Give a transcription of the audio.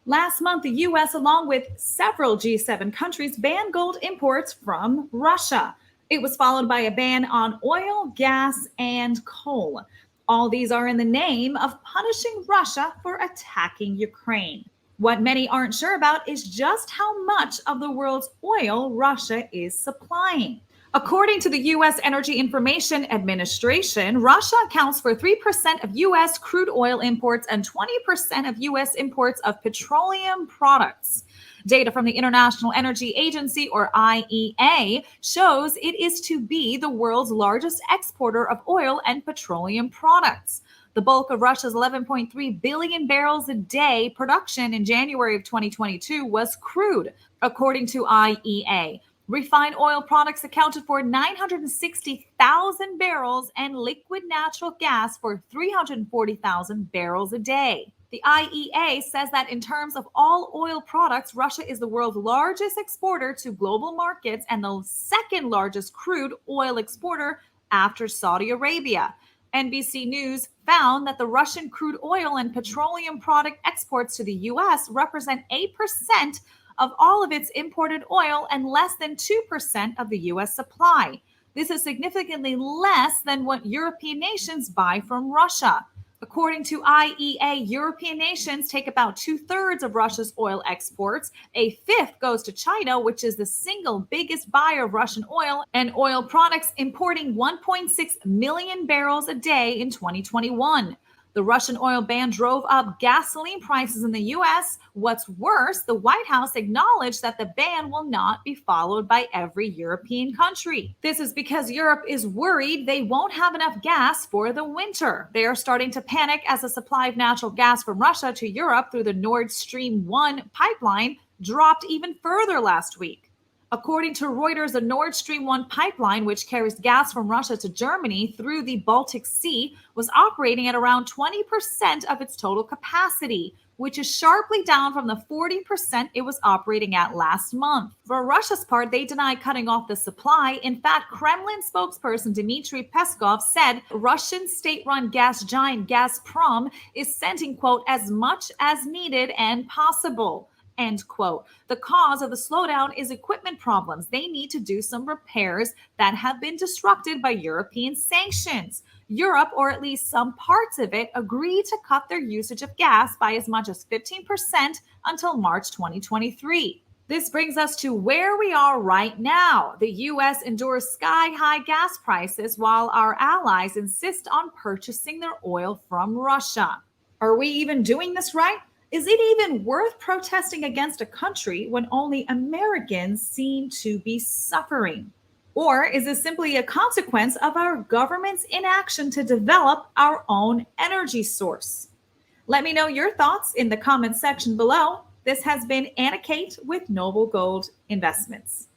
Last month, the US, along with several G7 countries, banned gold imports from Russia. It was followed by a ban on oil, gas, and coal. All these are in the name of punishing Russia for attacking Ukraine. What many aren't sure about is just how much of the world's oil Russia is supplying. According to the U.S. Energy Information Administration, Russia accounts for 3% of U.S. crude oil imports and 20% of U.S. imports of petroleum products. Data from the International Energy Agency, or IEA, shows it is to be the world's largest exporter of oil and petroleum products. The bulk of Russia's 11.3 billion barrels a day production in January of 2022 was crude, according to IEA. Refined oil products accounted for 960,000 barrels and liquid natural gas for 340,000 barrels a day. The IEA says that in terms of all oil products, Russia is the world's largest exporter to global markets and the second largest crude oil exporter after Saudi Arabia. NBC News found that the Russian crude oil and petroleum product exports to the U.S. represent 8% of all of its imported oil and less than 2% of the U.S. supply. This is significantly less than what European nations buy from Russia. According to IEA, European nations take about 2/3 of Russia's oil exports. A fifth goes to China, which is the single biggest buyer of Russian oil and oil products, importing 1.6 million barrels a day in 2021. The Russian oil ban drove up gasoline prices in the U.S. What's worse, the White House acknowledged that the ban will not be followed by every European country. This is because Europe is worried they won't have enough gas for the winter. They are starting to panic as the supply of natural gas from Russia to Europe through the Nord Stream 1 pipeline dropped even further last week. According to Reuters, the Nord Stream 1 pipeline, which carries gas from Russia to Germany through the Baltic Sea, was operating at around 20% of its total capacity, which is sharply down from the 40% it was operating at last month. For Russia's part, they denied cutting off the supply. In fact, Kremlin spokesperson Dmitry Peskov said Russian state-run gas giant Gazprom is sending, quote, as much as needed and possible. End quote. The cause of the slowdown is equipment problems. They need to do some repairs that have been disrupted by European sanctions. Europe, or at least some parts of it, agreed to cut their usage of gas by as much as 15% until March 2023. This brings us to where we are right now. The U.S. endures sky-high gas prices while our allies insist on purchasing their oil from Russia. Are we even doing this right? Is it even worth protesting against a country when only Americans seem to be suffering? Or is this simply a consequence of our government's inaction to develop our own energy source? Let me know your thoughts in the comments section below. This has been Anna Kate with Noble Gold Investments.